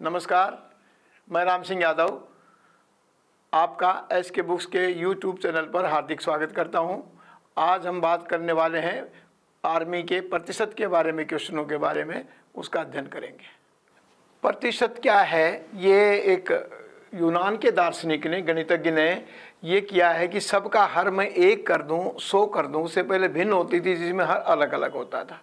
नमस्कार, मैं राम सिंह यादव आपका एसके बुक्स के यूट्यूब चैनल पर हार्दिक स्वागत करता हूं। आज हम बात करने वाले हैं आर्मी के प्रतिशत के बारे में, क्वेश्चनों के बारे में, उसका अध्ययन करेंगे। प्रतिशत क्या है? ये एक यूनान के दार्शनिक ने, गणितज्ञ ने ये किया है कि सबका हर मैं 1 कर दूं, 100 कर दूं। उससे पहले भिन्न होती थी जिसमें हर अलग अलग होता था।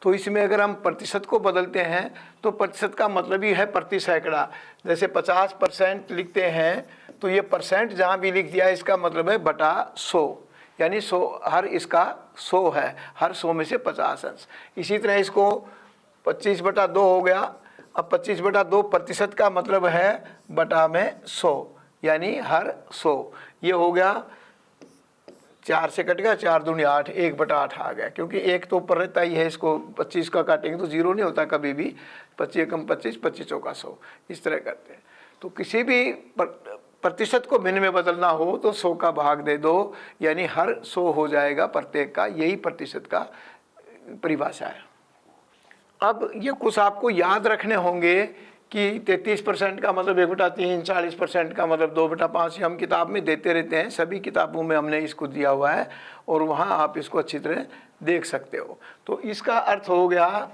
तो इसमें अगर हम प्रतिशत को बदलते हैं तो प्रतिशत का मतलब ही है प्रति सैकड़ा। जैसे 50% लिखते हैं तो ये परसेंट जहाँ भी लिख दिया इसका मतलब है बटा 100, यानी 100 हर इसका 100 है, हर 100 में से 50 अंश। इसी तरह इसको 25/2 हो गया। अब 25/2 प्रतिशत का मतलब है बटा में 100, यानी हर 100। ये हो गया, 4 से कट गया, 4 दूनी 8, 1/8 आ गया, क्योंकि 1 तो ऊपर रहता ही है। इसको 25 का काटेंगे तो 0 नहीं होता कभी भी। 25 एकम 25, 25 चौका 100, इस तरह करते हैं। तो किसी भी प्रतिशत को भिन्न में बदलना हो तो 100 का भाग दे दो, यानी हर 100 हो जाएगा प्रत्येक का। यही प्रतिशत का परिभाषा है। अब ये कुछ आपको याद रखने होंगे कि 33% का मतलब 1/3, 40% का मतलब 2/5। हम किताब में देते रहते हैं, सभी किताबों में हमने इसको दिया हुआ है और वहाँ आप इसको अच्छी तरह देख सकते हो। तो इसका अर्थ हो गया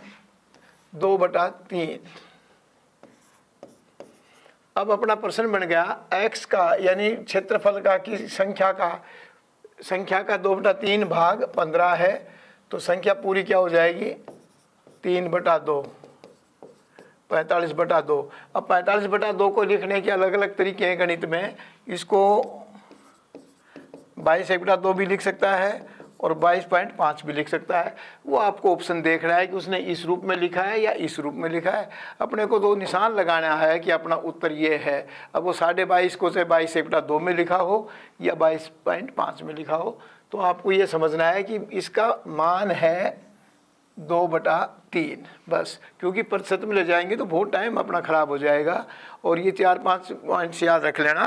2/3। अब अपना प्रश्न बन गया x का, यानी क्षेत्रफल का की संख्या का 2/3 भाग 15 है। तो संख्या पूरी क्या हो जाएगी? 3/2, 45/2। अब 45/2 को लिखने के अलग अलग तरीके हैं गणित में। इसको 22/2 भी लिख सकता है और 22.5 भी लिख सकता है। वो आपको ऑप्शन देखना है कि उसने इस रूप में लिखा है या इस रूप में लिखा है। अपने को 2 निशान लगाना है कि अपना उत्तर ये है। अब वो 22.5 को से 22/2 में लिखा हो या 22.5 में लिखा हो, तो आपको ये समझना है कि इसका मान है 2/3 बस। क्योंकि प्रतिशत में ले जाएंगे तो बहुत टाइम अपना ख़राब हो जाएगा। और ये 4-5 पॉइंट्स याद रख लेना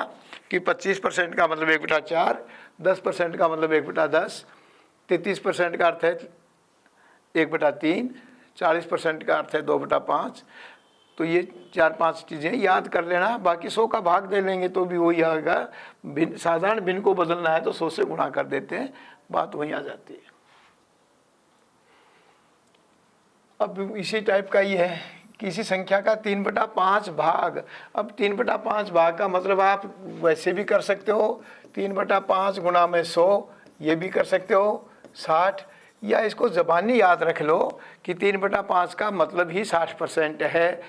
कि 25% का मतलब 1/4, 10% का मतलब 1/10, 33% का अर्थ है 1/3, 40% का अर्थ है 2/5। तो ये 4-5 चीज़ें याद कर लेना। बाकी 100 का भाग दे लेंगे तो भी वही आएगा। साधारण भिन्न को बदलना है तो 100 से गुणा कर देते हैं, बात वहीं आ जाती है। अब इसी टाइप का ये है, किसी संख्या का 3/5 भाग। अब 3/5 भाग का मतलब आप वैसे भी कर सकते हो, 3/5 गुणा में 100, ये भी कर सकते हो 60, या इसको ज़बानी याद रख लो कि 3/5 का मतलब ही 60% है,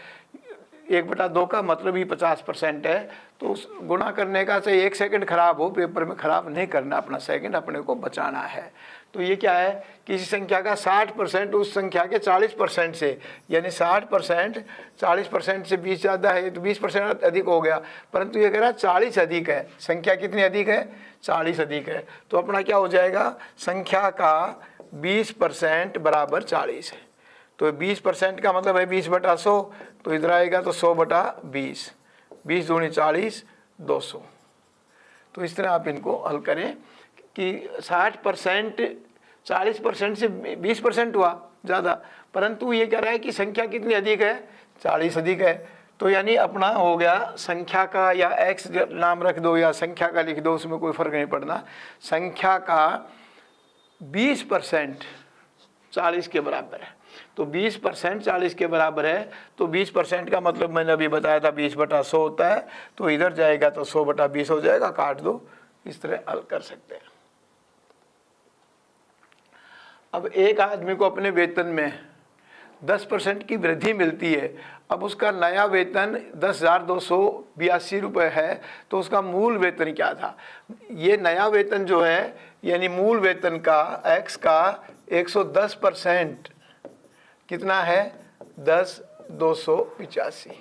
1/2 का मतलब ही 50% है। तो उस गुणा करने का से 1 सेकंड खराब हो, पेपर में खराब नहीं करना, अपना सेकंड अपने को बचाना है। तो ये क्या है, किसी संख्या का 60% उस संख्या के 40% से, यानी 60% 40% से 20 ज़्यादा है तो 20% अधिक हो गया, परंतु ये कह रहा है 40 अधिक है। संख्या कितनी अधिक है? 40 अधिक है। तो अपना क्या हो जाएगा, संख्या का 20% बराबर 40 है। तो 20% का मतलब है 20/100, तो इधर आएगा तो 100/20, 20 दूनी 40, 200। तो इस तरह आप इनको हल करें कि 60% 40% से 20% हुआ ज़्यादा, परंतु ये कह रहा है कि संख्या कितनी अधिक है? 40 अधिक है। तो यानी अपना हो गया संख्या का, या x नाम रख दो या संख्या का लिख दो, उसमें कोई फ़र्क नहीं पड़ना। संख्या का 20% 40 के बराबर है। तो 20% 40 के बराबर है। तो 20% का मतलब मैंने अभी बताया था 20/100 होता है। तो इधर जाएगा तो 100/20 हो जाएगा, काट दो। इस तरह हल कर सकते हैं। अब एक आदमी को अपने वेतन में 10% की वृद्धि मिलती है। अब उसका नया वेतन 10,282 रुपये है। तो उसका मूल वेतन क्या था? ये नया वेतन जो है, यानी मूल वेतन का x का 110% कितना है? 10,285,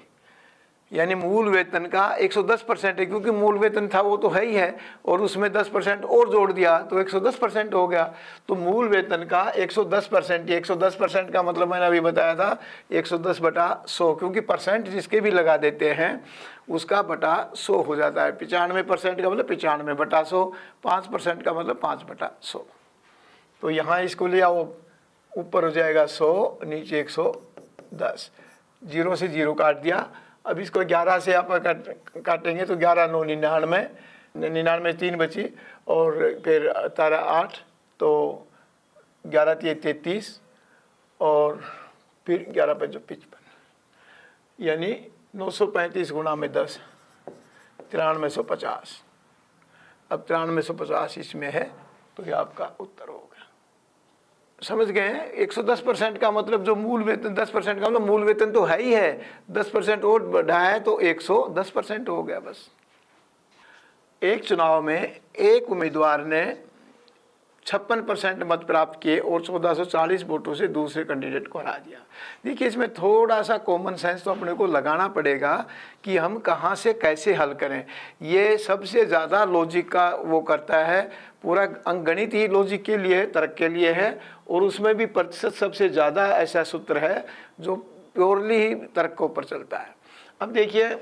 यानी मूल वेतन का 110% है। क्योंकि मूल वेतन था वो तो है ही है, और उसमें 10% और जोड़ दिया तो 110% हो गया। तो मूल वेतन का 110%, 110% का मतलब मैंने अभी बताया था 110/100, क्योंकि परसेंट जिसके भी लगा देते हैं उसका बटा 100 हो जाता है। 95% का मतलब 95/100, 5% का मतलब 5/100। तो यहाँ इसको ले आओ, ऊपर हो जाएगा 100, नीचे 110, 0 से 0 काट दिया अब इसको 11 से आप काटेंगे तो 11 9 99, 99 3 बची, और फिर 8, तो 11 3 33, और फिर 11 5 55, यानी 935 गुणा में 10, 9350। अब 9350 इसमें है, तो ये आपका उत्तर हो गया। समझ गए हैं? 110% का मतलब जो मूल वेतन, 10% का मतलब मूल वेतन तो है ही है, 10% और बढ़ा है तो 110% हो गया बस। एक चुनाव में एक उम्मीदवार ने 56% मत प्राप्त किए और 1440 वोटों से दूसरे कैंडिडेट को हरा दिया। देखिए, इसमें थोड़ा सा कॉमन सेंस तो अपने को लगाना पड़ेगा कि हम कहाँ से कैसे हल करें। ये सबसे ज़्यादा लॉजिक का वो करता है, पूरा अंकगणित ही लॉजिक के लिए, तर्क के लिए है, और उसमें भी प्रतिशत सबसे ज़्यादा ऐसा सूत्र है जो प्योरली ही तर्क के ऊपर चलता है। अब देखिए,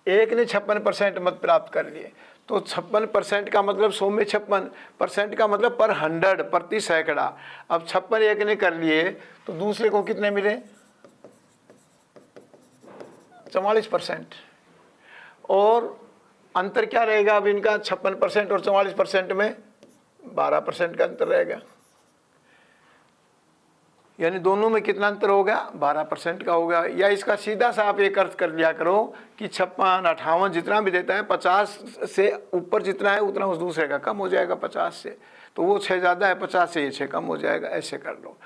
एक ने 56% मत प्राप्त कर लिए, तो 56% का मतलब 100 में 56% का मतलब पर 100, प्रति सैकड़ा। अब 56 एक ने कर लिए तो दूसरे को कितने मिले? 44%। और अंतर क्या रहेगा अब इनका? 56% और 44% में 12% का अंतर रहेगा, यानी दोनों में कितना अंतर हो गया? 12% का हो गया। या इसका सीधा सा आप एक अर्थ कर लिया करो कि 56 58 जितना भी देता है, 50 से ऊपर जितना है उतना उस दूसरे का कम हो जाएगा 50 से, तो वो 6 ज़्यादा है, 50 से ये 6 कम हो जाएगा, ऐसे कर लो,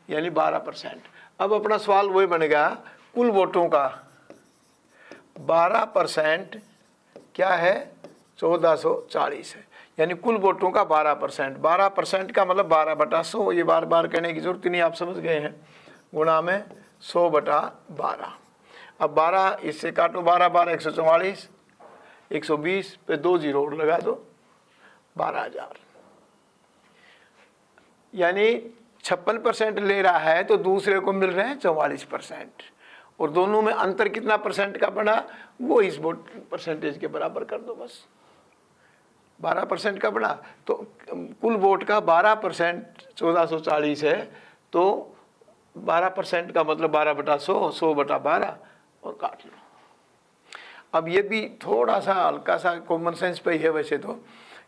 यानी 12%। अब अपना सवाल वही बन गया, कुल वोटों का 12% क्या है? 1440 है, यानी कुल वोटों का 12%। 12% का मतलब 12/100, ये बार बार कहने की जरूरत नहीं, आप समझ गए हैं, गुणा में 100/12। अब 12 इससे काटो, 12 12 144, 120 पे 2 जीरो और लगा दो, 12,000। यानी 56% ले रहा है तो दूसरे को मिल रहे हैं 44%, और दोनों में अंतर कितना परसेंट का बना? वो इस वोट परसेंटेज के बराबर कर दो बस। 12% का बना, तो कुल वोट का 12% 1440 है, तो 12% का मतलब 12/100, 100/12, और काट लो। अब ये भी थोड़ा सा हल्का सा कॉमन सेंस पे ही है वैसे तो,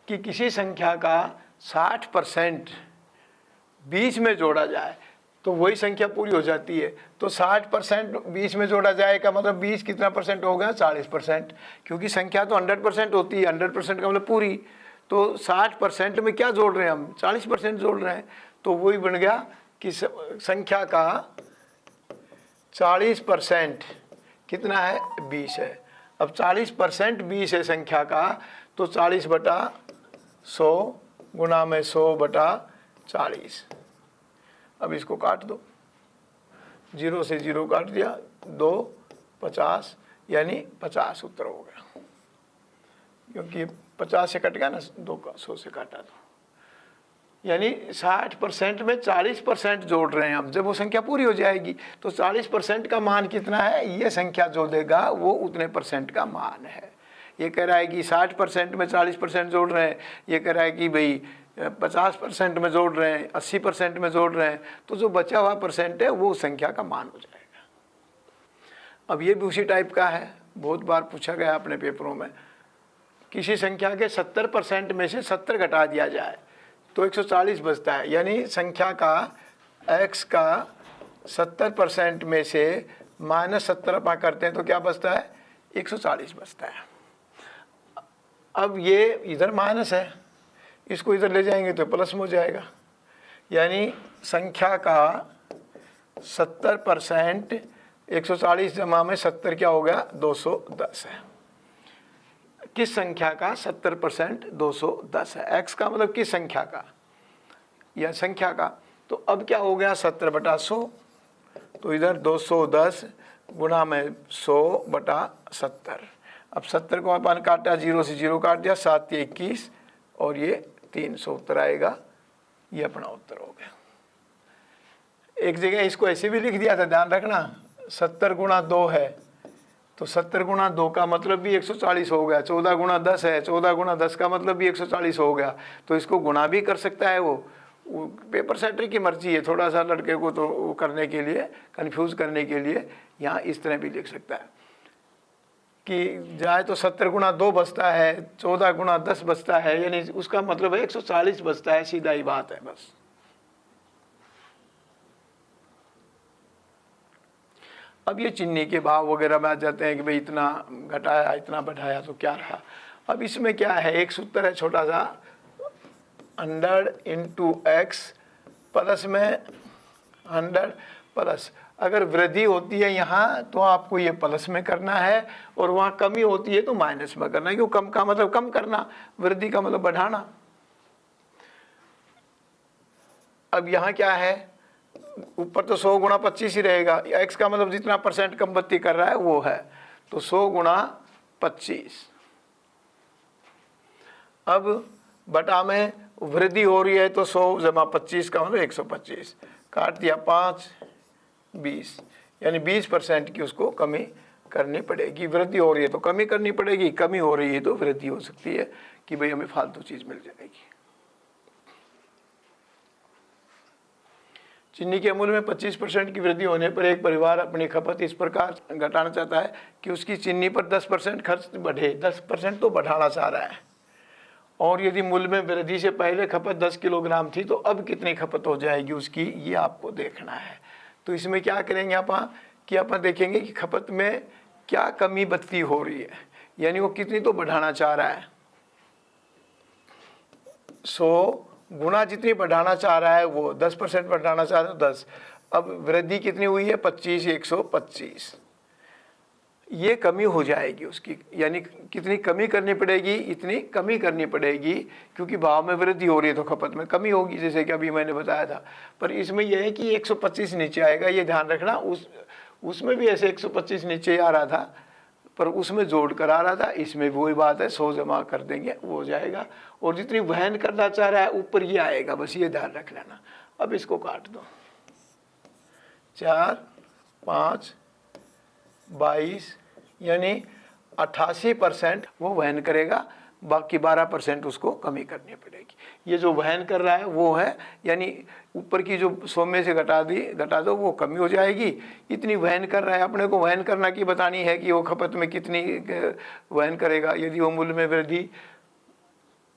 कि किसी संख्या का 60% बीच में जोड़ा जाए तो वही संख्या पूरी हो जाती है। तो 60% बीच में जोड़ा जाए का मतलब 20 कितना परसेंट हो गया? 40%, क्योंकि संख्या तो 100% होती है, 100% का मतलब पूरी, तो 60% में क्या जोड़ रहे हैं हम? 40% जोड़ रहे हैं, तो वही बन गया कि संख्या का 40% कितना है? 20 है। अब 40% 20 है संख्या का, तो 40/100 गुणा में 100/40। अब इसको काट दो, 0 से 0 काट दिया, 2 50, यानी 50 उत्तर हो गया, क्योंकि 50 से कट गया ना, 2 का 100 से काटा तो, यानी 60% में 40% जोड़ रहे हैं हम। जब वो संख्या पूरी हो जाएगी तो 40% का मान कितना है? ये संख्या जो देगा वो उतने परसेंट का मान है। ये कह रहा है कि 60% में 40% जोड़ रहे हैं, ये कह रहा है कि भाई 50% में जोड़ रहे हैं, 80% में जोड़ रहे हैं, तो जो बचा हुआ परसेंट है वो संख्या का मान हो जाएगा। अब ये भी उसी टाइप का है, बहुत बार पूछा गया अपने पेपरों में। किसी संख्या के 70% में से 70 घटा दिया जाए तो 140 बचता है, यानी संख्या का x का 70% में से -70 अपना करते हैं तो क्या बचता है? 140 बचता है। अब ये इधर माइनस है, इसको इधर ले जाएंगे तो प्लस में हो जाएगा, यानी संख्या का 70% 140 जमा में 70 क्या हो गया? 210 है। किस संख्या का 70% 210 है? x का मतलब किस संख्या का? या संख्या का। तो अब क्या हो गया? 70/100, तो इधर 210 गुणा में 100/70। अब 70 को अपन काटा, 0 से 0 काट दिया, 7 या 21, और ये 300 उत्तर आएगा। ये अपना उत्तर हो गया। एक जगह इसको ऐसे भी लिख दिया था, ध्यान रखना, 70 गुणा 2 है, तो 70 गुणा 2 का मतलब भी 140 हो गया। 14 गुणा 10 है, 14 गुणा 10 का मतलब भी 140 हो गया। तो इसको गुणा भी कर सकता है वो पेपर सेटर की मर्जी है, थोड़ा सा लड़के को तो करने के लिए, कंफ्यूज करने के लिए यहाँ इस तरह भी लिख सकता है। कि जाए तो 70 गुणा 2 बचता है, 14 गुणा 10 बचता है, यानी उसका मतलब है 140 बचता है, सीधा ही बात है बस। अब ये चीनी के भाव वगैरह में आ जाते हैं कि भाई इतना घटाया इतना बढ़ाया तो क्या रहा। अब इसमें क्या है, एक सूत्र है छोटा सा, 100 इंटू एक्स प्लस में 100 प्लस, अगर वृद्धि होती है यहाँ तो आपको ये प्लस में करना है, और वहाँ कमी होती है तो माइनस में करना है। क्यों, कम का मतलब कम करना, वृद्धि का मतलब बढ़ाना। अब यहाँ क्या है, ऊपर तो 100 गुणा 25 ही रहेगा, एक्स का मतलब जितना परसेंट कम वृद्धि कर रहा है वो है, तो 100 गुणा 25। अब बटा में वृद्धि हो रही है तो 100 जमा 25 का मतलब 125, काट दिया 5 20, यानी 20% की उसको कमी करनी पड़ेगी। वृद्धि हो रही है तो कमी करनी पड़ेगी, कमी हो रही है तो वृद्धि हो सकती है कि भाई हमें फालतू चीज़ मिल जाएगी। चीनी के मूल्य में 25% की वृद्धि होने पर एक परिवार अपनी खपत इस प्रकार घटाना चाहता है कि उसकी चीनी पर 10% खर्च बढ़े। 10% तो बढ़ाना चाह रहा है, और यदि मूल्य में वृद्धि से पहले खपत 10 किलोग्राम थी तो अब कितनी खपत हो जाएगी उसकी, ये आपको देखना है। तो इसमें क्या करेंगे आप कि आप देखेंगे कि खपत में क्या कमी बढ़ती हो रही है, यानी वो कितनी तो बढ़ाना चाह रहा है। 100 गुना जितनी बढ़ाना चाह रहा है वो 10% बढ़ाना चाह रहा है 10, अब वृद्धि कितनी हुई है 25, 125, ये कमी हो जाएगी उसकी, यानी कितनी कमी करनी पड़ेगी, इतनी कमी करनी पड़ेगी, क्योंकि भाव में वृद्धि हो रही है तो खपत में कमी होगी, जैसे कि अभी मैंने बताया था। पर इसमें यह है कि 125 नीचे आएगा, ये ध्यान रखना। उसमें भी ऐसे 125 नीचे आ रहा था, पर उसमें जोड़ कर आ रहा था, इसमें वही बात है, 100 जमा कर देंगे वो हो जाएगा, और जितनी वहन करना चाह रहा है ऊपर ये आएगा, बस ये ध्यान रख लेना। अब इसको काट दो, 4 5 22, यानी 88% वो वहन करेगा, बाकी 12% उसको कमी करनी पड़ेगी। ये जो वहन कर रहा है वो है, यानी ऊपर की जो 100 में से घटा दो वो कमी हो जाएगी। इतनी वहन कर रहा है, अपने को वहन करना की बतानी है कि वो खपत में कितनी वहन करेगा। यदि वो मूल्य में वृद्धि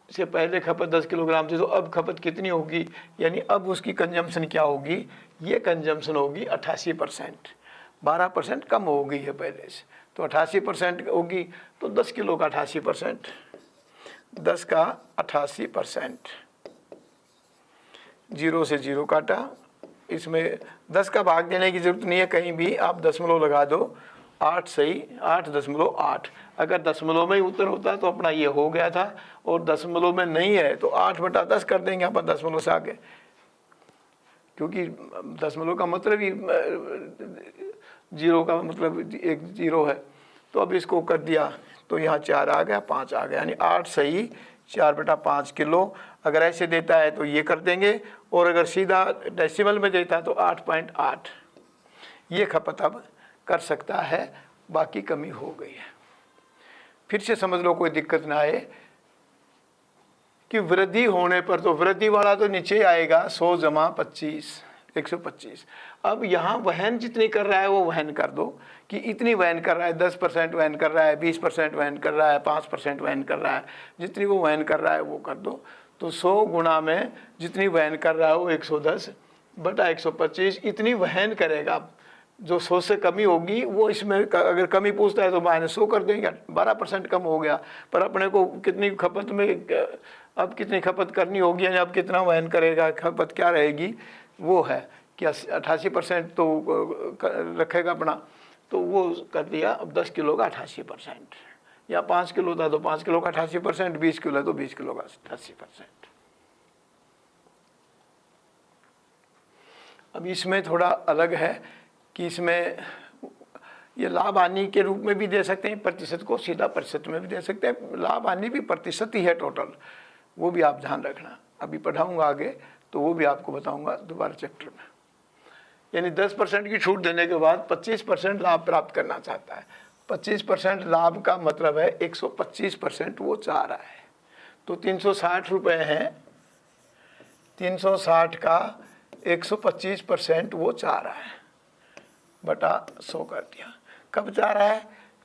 से पहले खपत 10 किलोग्राम थी तो अब खपत कितनी होगी, यानी अब उसकी कंजम्पशन क्या होगी, ये कंजम्पशन होगी 88%, 12% कम हो गई है पहले से, तो 88% होगी। तो 10 किलो का 88%, 10 का 88%, 0 से 0 काटा, इसमें 10 का भाग देने की जरूरत नहीं है, कहीं भी आप दशमलव लगा दो, 8 सही, 8.8। अगर दशमलव में ही उत्तर होता तो अपना ये हो गया था, और दशमलव में नहीं है तो 8/10 कर देंगे अपन दशमलव से आगे, क्योंकि दशमलव का मतलब ही 0 का मतलब एक 0 है। तो अब इसको कर दिया तो यहाँ 4 आ गया, 5 आ गया, यानी 8 सही, 4/5 किलो। अगर ऐसे देता है तो ये कर देंगे, और अगर सीधा डेसिमल में देता है तो 8.8 ये खपत अब कर सकता है, बाकी कमी हो गई है। फिर से समझ लो, कोई दिक्कत ना आए कि वृद्धि होने पर तो वृद्धि वाला तो नीचे आएगा, 100 जमा 25, 125। अब यहाँ वहन जितनी कर रहा है वो वहन कर दो, कि इतनी वहन कर रहा है, 10% वहन कर रहा है, 20% वहन कर रहा है, 5% वहन कर रहा है, जितनी वो वहन कर रहा है वो कर दो। तो 100 गुना में जितनी वहन कर रहा है वो 110 बटा 125 इतनी वहन करेगा। जो 100 से कमी होगी वो इसमें अगर कमी पूछता है तो -100 कर देंगे, 12% कम हो गया। पर अपने को कितनी खपत में अब कितनी खपत करनी होगी, यानी अब कितना वहन करेगा, खपत क्या रहेगी वो है कि 88% तो रखेगा अपना, तो वो कर दिया। अब 10 किलो का 88%, या 5 किलो था तो 5 किलो का 88%, 20 किलो है तो 20 किलो का 88%। अब इसमें थोड़ा अलग है कि इसमें ये लाभ हानि के रूप में भी दे सकते हैं, प्रतिशत को सीधा प्रतिशत में भी दे सकते हैं। लाभ हानि भी प्रतिशत ही है टोटल, वो भी आप ध्यान रखना। अभी पढ़ाऊंगा आगे तो वो भी आपको बताऊंगा दोबारा चैप्टर में। यानी 10% की छूट देने के बाद 25% लाभ प्राप्त करना चाहता है। 25% लाभ का मतलब है 125% वो चाह रहा है। तो 360 रुपये हैं, 360 का 125% वो चाह रहा है, बटा 100 कर दिया। कब चाह रहा है?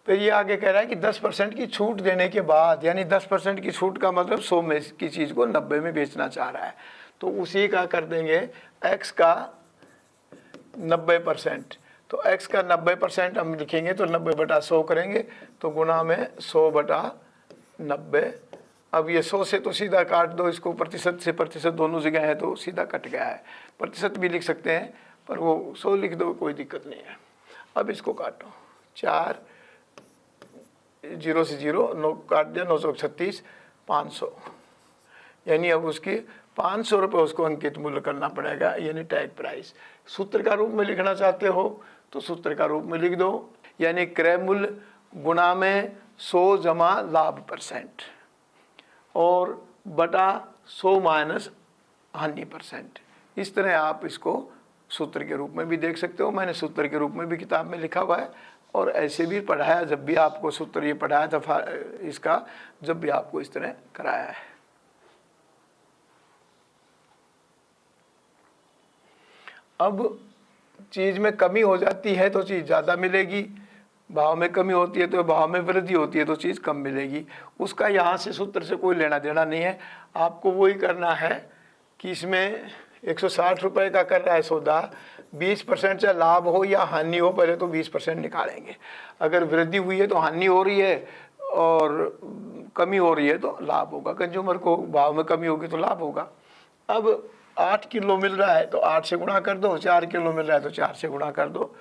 फिर ये आगे कह रहा है कि 10% की छूट देने के बाद, यानी 10% की छूट का मतलब 100 में की चीज़ को 90 में बेचना चाह रहा है, तो उसी का कर देंगे x का 90%। तो x का 90% हम लिखेंगे तो 90/100 करेंगे, तो गुणा में 100/90। अब ये 100 से तो सीधा काट दो इसको, प्रतिशत से प्रतिशत दोनों जगह है तो सीधा कट गया है। प्रतिशत भी लिख सकते हैं पर वो 100 लिख दो, कोई दिक्कत नहीं है। अब इसको काटो, 4 0 से 0 9 काट दिया, 936 500, यानी अब उसकी 500 रुपये उसको अंकित मूल्य करना पड़ेगा, यानी टैग प्राइस। सूत्र का रूप में लिखना चाहते हो तो सूत्र का रूप में लिख दो, यानी क्रय मूल्य गुणा में 100 जमा लाभ % और बटा 100 माइनस हानि %। इस तरह आप इसको सूत्र के रूप में भी देख सकते हो। मैंने सूत्र के रूप में भी किताब में लिखा हुआ है और ऐसे भी पढ़ाया, जब भी आपको सूत्र ये पढ़ाया था इसका, जब भी आपको इस तरह कराया है। अब चीज़ में कमी हो जाती है तो चीज़ ज़्यादा मिलेगी, भाव में कमी होती है तो भाव में वृद्धि होती है तो चीज़ कम मिलेगी। उसका यहाँ से सूत्र से कोई लेना देना नहीं है। आपको वही करना है कि इसमें 160 रुपये का कर रहा है सौदा, 20% चाहे लाभ हो या हानि हो, पहले तो 20% निकालेंगे। अगर वृद्धि हुई है तो हानि हो रही है और कमी हो रही है तो लाभ होगा। कंज्यूमर को भाव में कमी होगी तो लाभ होगा। अब 8 किलो मिल रहा है तो 8 से गुणा कर दो, 4 किलो मिल रहा है तो 4 से गुणा कर दो।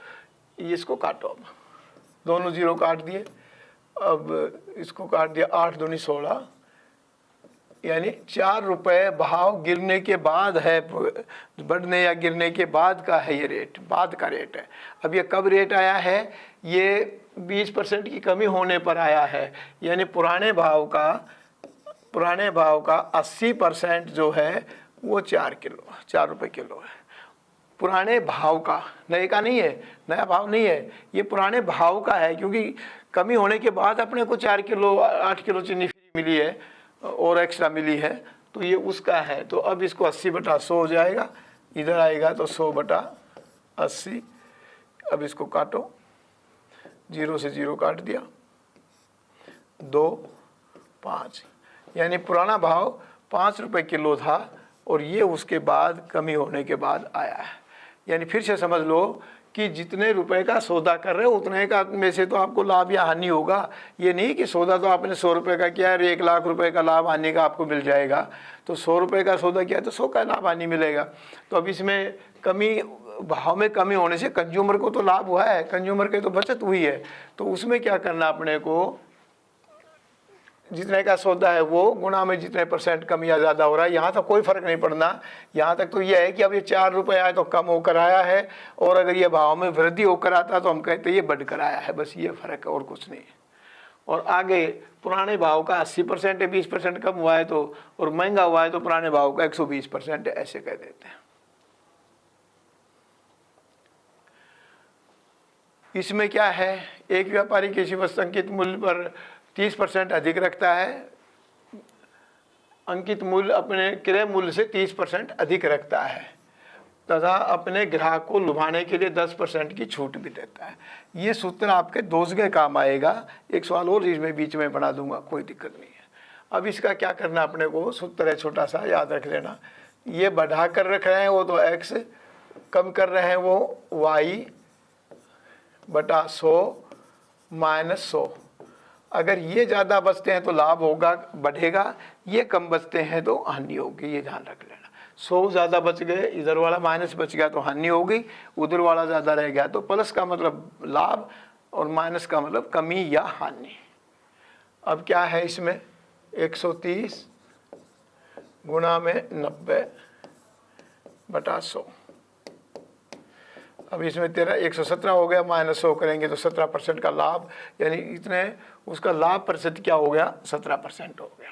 इसको काटो, अब दोनों 0 काट दिए। अब इसको काट दिया, 8 दूनी 16, यानी 4 रुपये भाव गिरने के बाद है, बढ़ने या गिरने के बाद का है ये रेट, बाद का रेट है। अब ये कब रेट आया है? ये 20% की कमी होने पर आया है, यानी पुराने भाव का 80% जो है वो 4 रुपये किलो है। पुराने भाव का, नए का नहीं है, नया भाव नहीं है, ये पुराने भाव का है, क्योंकि कमी होने के बाद अपने को 4 किलो 8 किलो चीनी फ्री मिली है और एक्स्ट्रा मिली है, तो ये उसका है। तो अब इसको 80/100 हो जाएगा, इधर आएगा तो 100/80। अब इसको काटो, 0 से 0 काट दिया, 2 5, यानी पुराना भाव 5 रुपये किलो था और ये उसके बाद कमी होने के बाद आया है। यानी फिर से समझ लो कि जितने रुपए का सौदा कर रहे हो उतने का में से तो आपको लाभ या हानि होगा। ये नहीं कि सौदा तो आपने 100 रुपये का किया है, 1 लाख रुपए का लाभ हानि का आपको मिल जाएगा। तो 100 रुपये का सौदा किया तो 100 का लाभ हानि मिलेगा। तो अब इसमें कमी, भाव में कमी होने से कंज्यूमर को तो लाभ हुआ है, कंज्यूमर की तो बचत हुई है। तो उसमें क्या करना अपने को, जितने का सौदा है वो गुणा में जितने % कम या ज़्यादा हो रहा है, यहाँ तक कोई फ़र्क नहीं पड़ना। यहाँ तक तो ये है कि अब ये 4 रुपये आए तो कम होकर आया है, और अगर ये भाव में वृद्धि होकर आता तो हम कहते हैं ये बढ़ कर आया है। बस ये फ़र्क है और कुछ नहीं है। और आगे पुराने भाव का 80% है, 20% कम हुआ है तो, और महंगा हुआ है तो पुराने भाव का 120% है, ऐसे कह देते हैं। इसमें क्या है, एक व्यापारी किसी वस्तु अंकित मूल्य पर 30% अधिक रखता है, अंकित मूल्य अपने क्रय मूल्य से 30% अधिक रखता है, तथा अपने ग्राहक को लुभाने के लिए 10% की छूट भी देता है। ये सूत्र आपके 2 जगह काम आएगा। एक सवाल और इसमें बीच में बना दूंगा, कोई दिक्कत नहीं है। अब इसका क्या करना अपने को, सूत्र है छोटा सा, याद रख लेना। ये बढ़ा कर रख रहे हैं वो तो x, कम कर रहे हैं वो y/100 माइनस 100। अगर ये ज़्यादा बचते हैं तो लाभ होगा, बढ़ेगा, ये कम बचते हैं तो हानि होगी, ये ध्यान रख लेना। 100 ज़्यादा बच गए, इधर वाला माइनस बच गया तो हानि होगी, उधर वाला ज़्यादा रह गया तो प्लस का मतलब लाभ और माइनस का मतलब कमी या हानि। अब क्या है इसमें, 130 गुणा में 90/100। अब इसमें तेरा 117 हो गया, माइनस 100 करेंगे तो 17% का लाभ, यानी इतने उसका लाभ प्रतिशत क्या हो गया, 17% हो गया।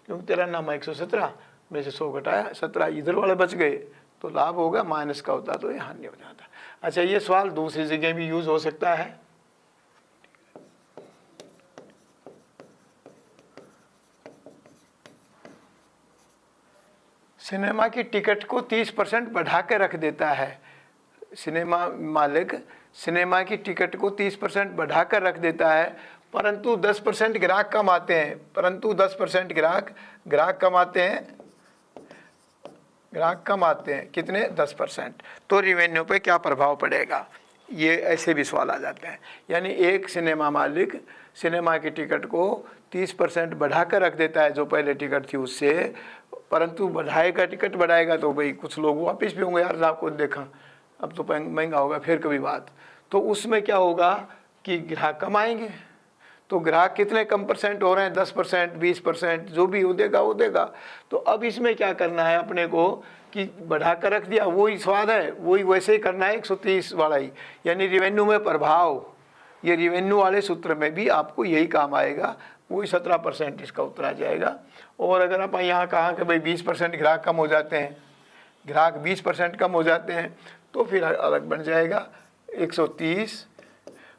क्योंकि तेरा नाम 117 में से 100 घटाया, 17 इधर वाले बच गए तो लाभ होगा, माइनस का होता तो ये हानि हो जाता। अच्छा, ये सवाल दूसरी जगह भी यूज हो सकता है। सिनेमा की टिकट को 30% बढ़ा के रख देता है, सिनेमा मालिक सिनेमा की टिकट को 30% बढ़ाकर रख देता है, परंतु 10% ग्राहक कम आते हैं, परंतु 10% ग्राहक कम आते हैं, ग्राहक कम आते हैं, कितने? 10%। तो रिवेन्यू पे क्या प्रभाव पड़ेगा? ये ऐसे भी सवाल आ जाते हैं। यानी एक सिनेमा मालिक सिनेमा की टिकट को 30% बढ़ाकर रख देता है जो पहले टिकट थी उससे, परंतु टिकट बढ़ाएगा तो भाई कुछ लोग वापस भी होंगे, यार आपको देखा अब तो महंगा होगा, फिर कभी बात। तो उसमें क्या होगा कि ग्राहक कम आएंगे। तो ग्राहक कितने कम परसेंट हो रहे हैं? 10%, 20%, जो भी हो देगा वो देगा। तो अब इसमें क्या करना है अपने को कि बढ़ा कर रख दिया, वही स्वाद है, वही वैसे ही करना है 130 वाला ही, यानी रिवेन्यू में प्रभाव। ये रिवेन्यू वाले सूत्र में भी आपको यही काम आएगा, वही 17% इसका उत्तर आ जाएगा। और अगर आप यहाँ कहा कि भाई 20% ग्राहक कम हो जाते हैं, ग्राहक 20% कम हो जाते हैं, तो फिर अलग बन जाएगा 130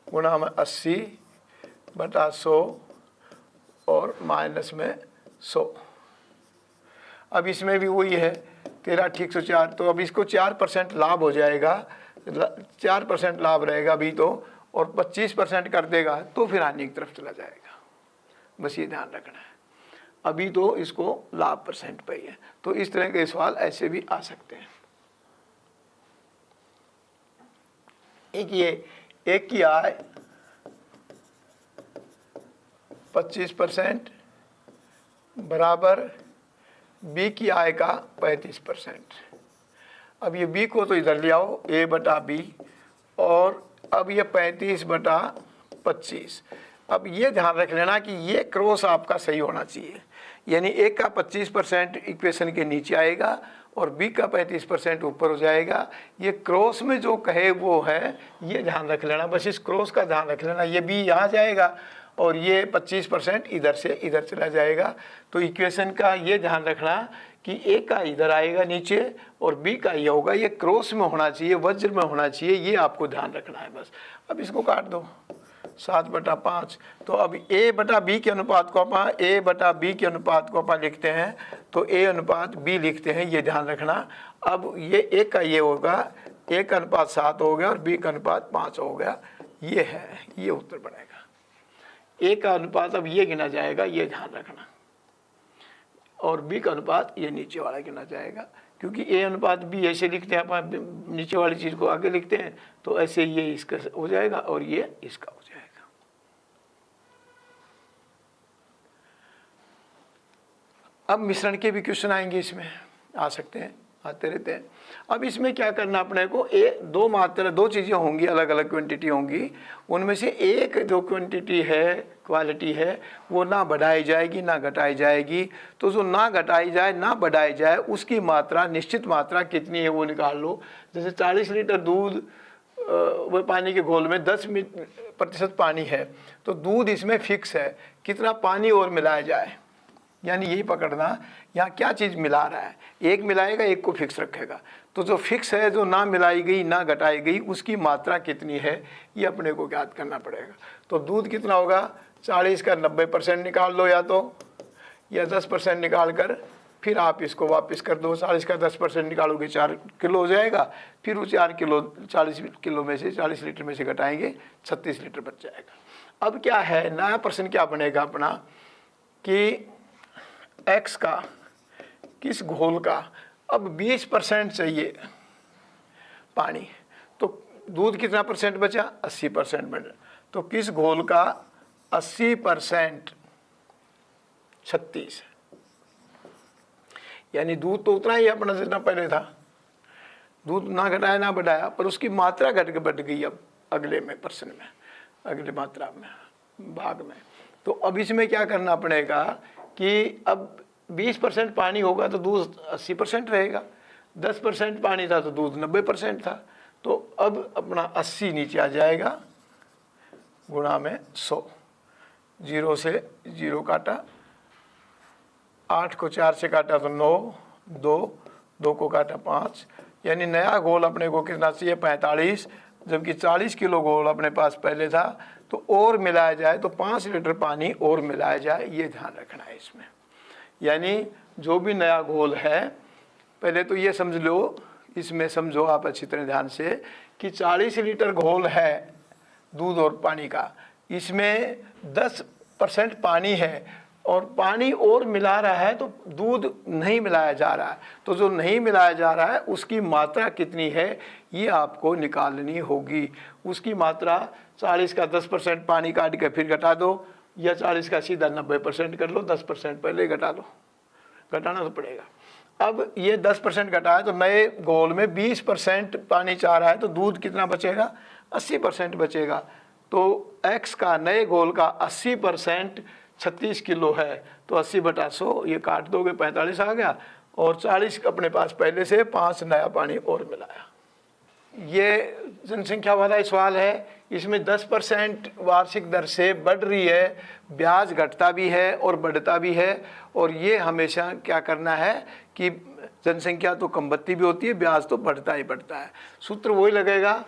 गुणा में 80 बटा 100 और माइनस में 100। अब इसमें भी वही है 13 ठीक 104, तो अब इसको 4% लाभ हो जाएगा, 4% लाभ रहेगा अभी तो, और 25% कर देगा तो फिर हानि की तरफ चला जाएगा। बस ये ध्यान रखना है, अभी तो इसको लाभ परसेंट पे ही है। तो इस तरह के सवाल ऐसे भी आ सकते हैं। एक की आय 25% बराबर बी की आय का 35%। अब ये बी को तो इधर ले आओ, ए बटा बी, और अब ये 35 बटा 25। अब ये ध्यान रख लेना कि ये क्रॉस आपका सही होना चाहिए, यानी ए का 25% इक्वेशन के नीचे आएगा और बी का 35% ऊपर हो जाएगा। ये क्रॉस में जो कहे वो है, ये ध्यान रख लेना, बस इस क्रॉस का ध्यान रख लेना। ये बी यहाँ जाएगा और ये 25% इधर से इधर चला जाएगा। तो इक्वेशन का ये ध्यान रखना कि ए का इधर आएगा नीचे और बी का ये होगा, ये क्रॉस में होना चाहिए, वज्र में होना चाहिए, ये आपको ध्यान रखना है बस। अब इसको काट दो 7/5। तो अब ए बटा बी के अनुपात को अपन लिखते हैं, तो ए अनुपात बी लिखते हैं, ये ध्यान रखना। अब ये ए का ये होगा, ए का अनुपात 7 हो गया और बी का अनुपात 5 हो गया, ये है, ये उत्तर बनेगा। ए का अनुपात अब ये गिना जाएगा, ये ध्यान रखना, और बी का अनुपात ये नीचे वाला गिना जाएगा, क्योंकि ए अनुपात बी ऐसे लिखते हैं अपन, नीचे वाली चीज़ को आगे लिखते हैं, तो ऐसे ये इसका हो जाएगा और ये इसका हो जाएगा। अब मिश्रण के भी क्वेश्चन आएंगे, इसमें आ सकते हैं, आते रहते हैं। अब इसमें क्या करना अपने को, दो चीज़ें होंगी, अलग अलग क्वांटिटी होंगी, उनमें से एक जो क्वांटिटी है, क्वालिटी है, वो ना बढ़ाई जाएगी ना घटाई जाएगी। तो जो ना घटाई जाए ना बढ़ाई जाए उसकी मात्रा, निश्चित मात्रा कितनी है वो निकाल लो। जैसे 40 लीटर दूध वो पानी के घोल में 10% पानी है, तो दूध इसमें फिक्स है, कितना पानी और मिलाया जाए, यानी यही पकड़ना यहाँ क्या चीज़ मिला रहा है, एक मिलाएगा एक को फिक्स रखेगा। तो जो फिक्स है, जो ना मिलाई गई ना घटाई गई, उसकी मात्रा कितनी है ये अपने को ज्ञात करना पड़ेगा। तो दूध कितना होगा, 40 का 90% निकाल लो, या 10% निकाल कर फिर आप इसको वापस कर दो। 40 का 10% निकालोगे 4 किलो हो जाएगा, फिर वो 4 किलो 40 किलो में से 40 लीटर में से घटाएंगे, 36 लीटर बच जाएगा। अब क्या है, नया प्रश्न क्या बनेगा अपना कि x का किस घोल का अब 20% चाहिए पानी, तो दूध कितना परसेंट बचा, 80% बचा, तो किस घोल का 80% 36, यानी दूध तो उतना ही अपना जितना पहले था, दूध ना घटाया ना बढ़ाया, पर उसकी मात्रा बढ़ गई अब अगले में प्रश्न में, अगले मात्रा में भाग में। तो अब इसमें क्या करना पड़ेगा कि अब 20% पानी होगा तो दूध 80% रहेगा, 10% पानी था तो दूध 90% था। तो अब अपना 80 नीचे आ जाएगा गुणा में 100, 0 से 0 काटा, 8 को 4 से काटा तो 9, 2 को काटा 5, यानी नया घोल अपने को कितना चाहिए, 45, जबकि 40 किलो घोल अपने पास पहले था। तो और मिलाया जाए तो 5 लीटर पानी और मिलाया जाए, ये ध्यान रखना है इसमें। यानी जो भी नया घोल है, पहले तो ये समझ लो इसमें समझो आप अच्छी तरह ध्यान से कि 40 लीटर घोल है दूध और पानी का, इसमें 10% पानी है और पानी और मिला रहा है तो दूध नहीं मिलाया जा रहा है। तो जो नहीं मिलाया जा रहा है उसकी मात्रा कितनी है ये आपको निकालनी होगी। उसकी मात्रा 40 का 10% पानी काट के फिर घटा दो, या 40 का सीधा 90% कर लो, 10% पहले घटा लो, घटाना तो पड़ेगा। अब ये 10% घटाया तो नए घोल में 20% पानी चाह रहा है तो दूध कितना बचेगा, 80% बचेगा। तो x का नए घोल का 80% 36 किलो है, तो 80/100 ये काट दोगे 45 आ गया, और 40 अपने पास पहले से 5 नया पानी और मिलाया। ये जनसंख्या वाला सवाल है, इसमें 10% वार्षिक दर से बढ़ रही है, ब्याज घटता भी है और बढ़ता भी है। और ये हमेशा क्या करना है कि जनसंख्या तो कम बढ़ती भी होती है, ब्याज तो बढ़ता ही बढ़ता है। सूत्र वही लगेगा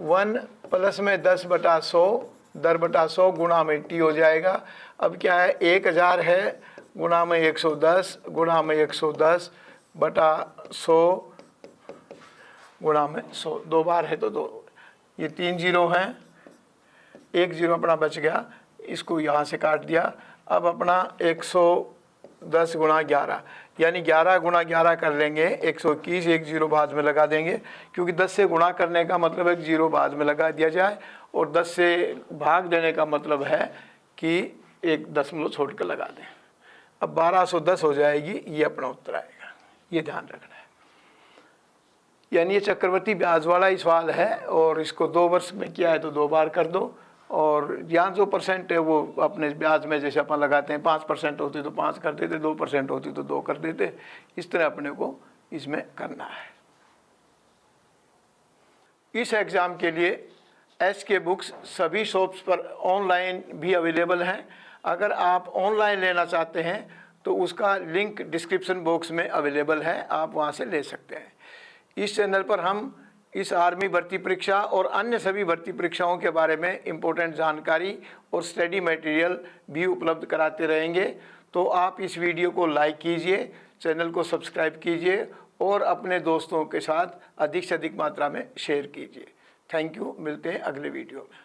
1 प्लस में 10/100 10/100 गुणा में t हो जाएगा। अब क्या है 1000 है गुणा में 110 गुणा में 110/100 गुणा में 100, 2 बार है तो 2, ये 3 जीरो हैं, 1 जीरो अपना बच गया, इसको यहाँ से काट दिया। अब अपना 110 गुणा 11 यानी 11 गुणा 11 कर लेंगे 121, 1 जीरो बाद में लगा देंगे, क्योंकि 10 से गुणा करने का मतलब है 0 बाद में लगा दिया जाए, और 10 से भाग देने का मतलब है कि 1 दशमलव छोड़ कर लगा दें। अब 1210 हो जाएगी, ये अपना उत्तर आएगा, ये ध्यान रखना है। यानी ये चक्रवर्ती ब्याज वाला ही सवाल है, और इसको 2 वर्ष में किया है तो 2 बार कर दो, और यहाँ जो परसेंट है वो अपने ब्याज में जैसे अपन लगाते हैं 5% होती तो 5 कर देते, 2% होती तो 2 कर देते, इस तरह अपने को इसमें करना है। इस एग्ज़ाम के लिए SK बुक्स सभी शॉप्स पर ऑनलाइन भी अवेलेबल हैं। अगर आप ऑनलाइन लेना चाहते हैं तो उसका लिंक डिस्क्रिप्शन बॉक्स में अवेलेबल है, आप वहाँ से ले सकते हैं। इस चैनल पर हम इस आर्मी भर्ती परीक्षा और अन्य सभी भर्ती परीक्षाओं के बारे में इम्पोर्टेंट जानकारी और स्टडी मटेरियल भी उपलब्ध कराते रहेंगे। तो आप इस वीडियो को लाइक कीजिए, चैनल को सब्सक्राइब कीजिए और अपने दोस्तों के साथ अधिक से अधिक मात्रा में शेयर कीजिए। थैंक यू, मिलते हैं अगले वीडियो में।